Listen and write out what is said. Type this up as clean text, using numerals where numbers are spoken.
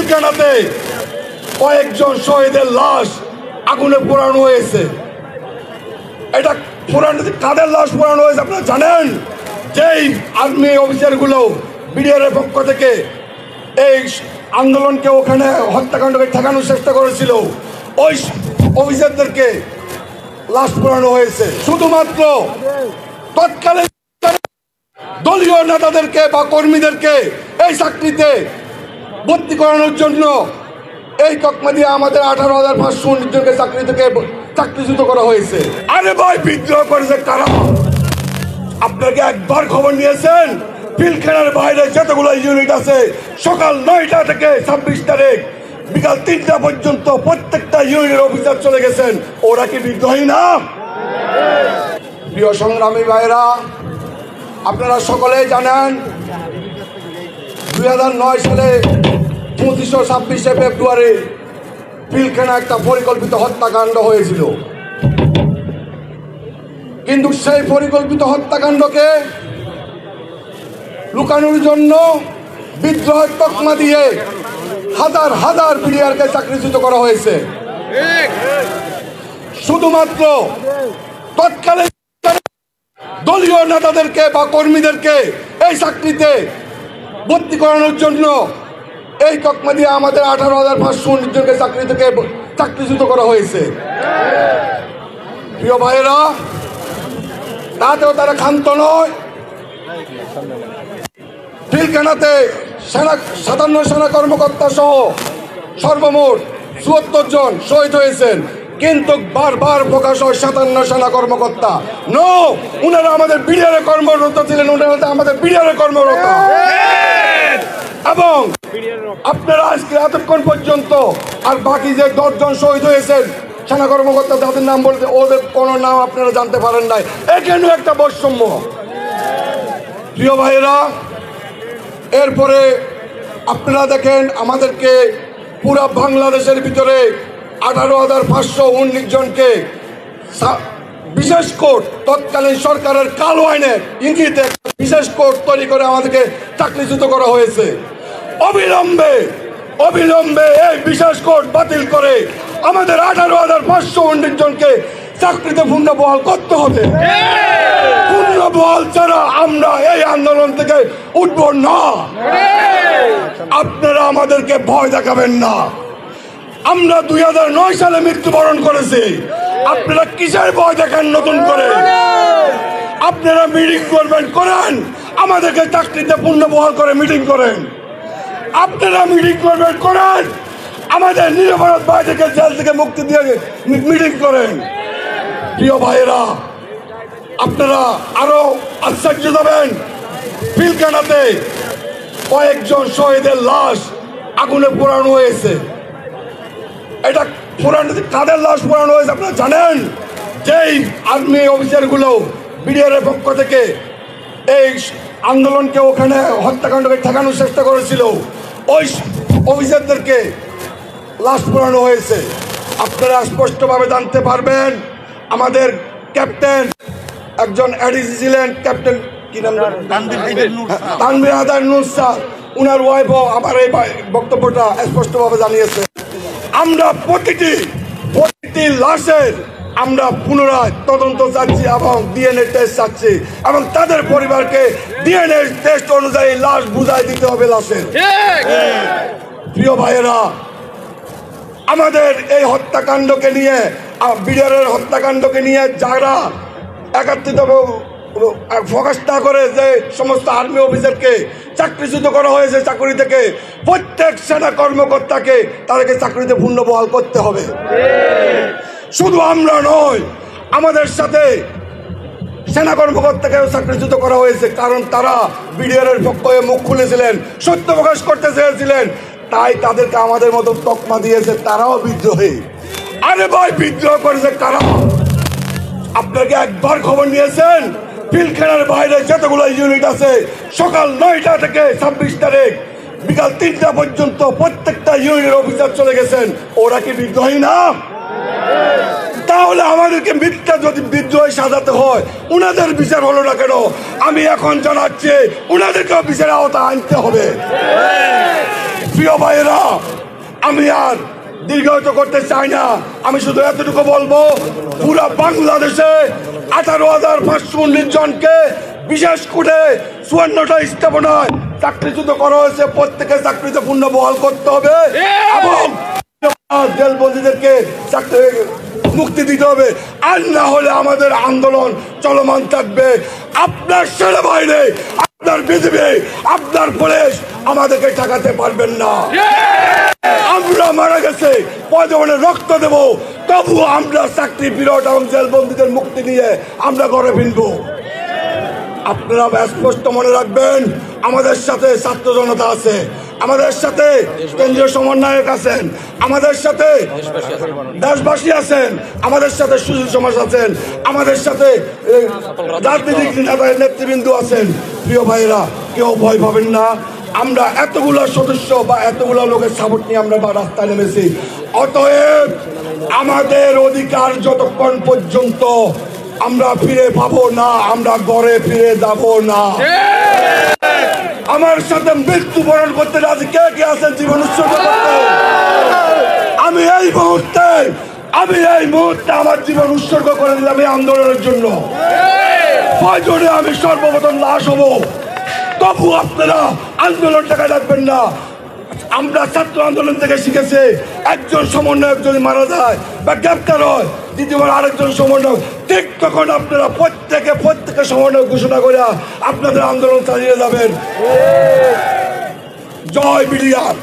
পিলখানাতে কয়েকজন শহীদের লাশ আগুনে পোড়ানো হয়েছে। এটা কাদের লাশ পোড়ানো হয়েছে আপনারা জানেন? যেই আর্মি অফিসারগুলো বিডিআর এর পক্ষ থেকে এই আন্দোলনকে ওখানে হত্যাকাণ্ডকে ঠেকানোর চেষ্টা করেছিল, ওই অফিসারদেরকে লাশ পোড়ানো হয়েছে। শুধুমাত্র তৎকালীন দলীয় নেতাদেরকে বা কর্মীদেরকে এই চাকরিতে ভর্তি করানোর জন্য এই তকমা দিয়ে আমাদের 18,519 জনকে চাকরি থেকে চাকরিচ্যুত করা হয়েছে। আরে ভাই, বিদ্রোহ করেছে কারা? আপনাকে একবার খবর নিয়েছেন? পিলখানার বাইরে যতগুলো ইউনিট আছে সকাল 9টা থেকে 26 তারিখ বিকাল 3টা পর্যন্ত প্রত্যেকটা ইউনিটের অফিসার চলে গেছেন। ওরা কি বিদ্রোহী না? প্রিয় সংগ্রামী ভাইরা, আপনারা সকলেই জানেন 2009 সালে 25-26 ফেব্রুয়ারি পিলখানা একটা পরিকল্পিত হত্যাকাণ্ড হয়েছিল। কিন্তু সেই পরিকল্পিত হত্যাকাণ্ডকে লুকানোর জন্য বিদ্রোহের তকমা দিয়ে হাজার হাজার বিডিআরকে চাকরিচ্যুত করা হয়েছে। শুধুমাত্র তৎকালীন দলীয় নেতাদেরকে বা কর্মীদেরকে এই চাকরিতে ভর্তি করানোর জন্য এই তকমা দিয়ে আমাদের 18,519 জনকে চাকরি থেকে চাকরিচ্যুত করা হয়েছে। প্রিয় ভাইয়েরা, তাতেও তারা ক্ষান্ত নয়। পিলখানাতে 57 সেনা কর্মকর্তা সহ সর্বমোট 74 জন শহীদ হয়েছেন, কিন্তু বারবার প্রকাশ হয় 57 সেনা কর্মকর্তা। নো, উনারা আমাদের বিডিআর কর্মরত ছিলেন, উনারা আমাদের বিডিআর কর্মরত। এবং আপনারা আজকে এতক্ষণ পর্যন্ত আর বাকি যে 10 জন শহীদ হয়েছেন সেনা কর্মকর্তা, যাদের নাম বলতে ওদের কোনো নাম আপনারা জানতে পারেন নাই। এখানেও একটা বৈষম্য। প্রিয় ভাইয়েরা, এরপরে আপনারা দেখেন আমাদেরকে পুরা বাংলাদেশের ভিতরে 18,519 জনকে বিশেষ কোর্ট, তৎকালীন সরকারের কালো আইনের ইঙ্গিতে বিশেষ কোর্ট তৈরি করে আমাদেরকে চাকরিচ্যুত করা হয়েছে। অবিলম্বে এই বিশেষ কোর্ট বাতিল করে আমাদের 18,519 জনকে চাকরিতে পুনর্বহাল করতে হবে। পুনর্বহাল ছাড়া আমরা এই আন্দোলন থেকে উঠবো না। আপনারা আমাদেরকে ভয় দেখাবেন না। আমরা 2009 সালে মৃত্যুবরণ করেছি, আপনারা কিসের ভয় দেখান নতুন করে? আপনারা মিটিং করবেন, করেন, আমাদেরকে চাকরিতে পুনর্বহাল করে মিটিং করেন। আপনারা মিটিং করবেন, করেন, আমাদের নিরপরাধ ভাইদেরকে জেল থেকে মুক্তি দিয়ে মিটিং করেন। প্রিয় ভাইয়েরা, আপনারা আরো আশ্চর্য হবেন, পিলখানাতে কয়েকজন শহীদের লাশ আগুনে পোড়ানো হয়েছে। এটা কাদের লাশ পোড়ানো হয়েছে আপনারা জানেন? যেই আর্মি অফিসারগুলো বিডিআর এর পক্ষ থেকে এই আন্দোলনকে ওখানে হত্যাকাণ্ডকে ঠেকানোর চেষ্টা করেছিল, ওই অফিসারদেরকে লাশ পোড়ানো হয়েছে। আপনারা স্পষ্টভাবে জানতে পারবেন আমাদের ক্যাপ্টেন, একজন এডিসি ছিলেন, ক্যাপ্টেন কি নাম, তানভীর আহমেদ নূর স্যার, উনার ওয়াইফও আমার এই বক্তব্যটা স্পষ্টভাবে জানিয়েছে। আমরা প্রতিটি লাশের আমরা পুনরায় তদন্ত চাচ্ছি এবং ডিএনএ টেস্ট চাচ্ছি, এবং তাদের পরিবারকে ডিএনএ টেস্ট অনুযায়ী লাশ বুঝাই দিতে হবে লাশের। প্রিয় ভাইয়েরা, আমাদের এই হত্যাকাণ্ডকে নিয়ে, বিডিআর এর হত্যাকাণ্ডকে নিয়ে যারা একত্রিত ফোকাস না করে যে সমস্ত আর্মি অফিসারকে চাকরিচ্যুত করা হয়েছে চাকরি থেকে, প্রত্যেক সেনা কর্মকর্তাকে তাদেরকে চাকরিতে পুনর্বহাল করতে হবে। শুধু আমরা নয়, আমাদের সাথে সেনা কর্মকর্তাকেও চাকরিচ্যুত করা হয়েছে, কারণ তারা বিডিআর এর পক্ষে মুখ খুলেছিলেন, সত্য প্রকাশ করতে চেয়েছিলেন, তাই তাদেরকে আমাদের মতো তকমা দিয়েছে, তারাও বিদ্রোহী। আরে ভাই, বিদ্রোহ করেছে কারা? আপনাকে একবার খবর নিয়েছেন? পিলখানার বাইরে যতগুলো ইউনিট আছে সকাল 9টা থেকে 26 তারিখ বিকাল 3টা পর্যন্ত প্রত্যেকটা ইউনিটের অফিসার চলে গেছেন। ওরা কি বিদ্রোহী না? তাহলে আমাদেরকে মিথ্যা যদি বিদ্রোহী সাজাতে হয়, উনাদের বিচার হলো না কেন? আমি এখন জানাচ্ছি উনাদেরকেও বিচারের আওতায় আনতে হবে। প্রিয় ভাইয়েরা, আমি আর দীর্ঘায়িত করতে চাই না, আমি শুধু এতটুকু বলবো, পুরো বাংলাদেশে 18,519 জনকে বিশেষ করে 54টা স্থাপনায় চাকরিচ্যুত করা হয়েছে। প্রত্যেকে চাকরিতে পূর্ণ বহাল করতে হবে এবং জেলবন্দীদেরকে চাকরি মুক্তি দিতে হবে, আর না হলে আমাদের আন্দোলন চলমান থাকবে। আপনার সেনাবাহিনী, আপনার বিজিবি, আপনার পুলিশ আমাদেরকে ঠেকাতে পারবেন না। আমরা মারা গেছে, পয়জনে রক্ত দেব, তবু আমরা চাকরি বিরোধ এবং জেলবন্দীদের মুক্তি নিয়ে আমরা ঘরে ফিরব। আপনারা স্পষ্ট মনে রাখবেন, আমাদের সাথে ছাত্র জনতা আছে, আমাদের সাথে কেন্দ্রীয় সমন্বয়ক আছেন, আমাদের সাথে দেশবাসী আছেন, আমাদের সাথে সুশীল সমাজ আছেন, আমাদের সাথে রাজনৈতিক নেতৃবৃন্দ আছেন। প্রিয় ভাইয়েরা, কেউ ভয় পাবেন না। আমরা এতগুলো সদস্য বা এতগুলো লোকের সাপোর্ট নিয়ে আমরা রাস্তায় নেমেছি। অতএব আমাদের অধিকার যতক্ষণ পর্যন্ত আমরা ফিরে পাবো না, আমরা ঘরে ফিরে যাব না। আমার সাথে মৃত্যুবরণ করতে রাজি কে কে আছেন জীবন উৎসর্গ করতে? আমি এই মুহূর্তে আমার জীবন উৎসর্গ করে দিলাম এই আন্দোলনের জন্য। প্রয়োজনে আমি সর্বপ্রথম লাশ হব, তবু আপনারা আন্দোলনটাকে রাখবেন না। আমরা ছাত্র আন্দোলন থেকে শিখেছি, একজন সমন্বয়ক যদি মারা যায় বা গ্রেপ্তার হয়, দ্বিতীয়বার আরেকজন সমন্বয়ক, ঠিক তখন আপনারা প্রত্যেকে সমন্বয় ঘোষণা করে আপনাদের আন্দোলন চালিয়ে যাবেন। জয় বিডিআর।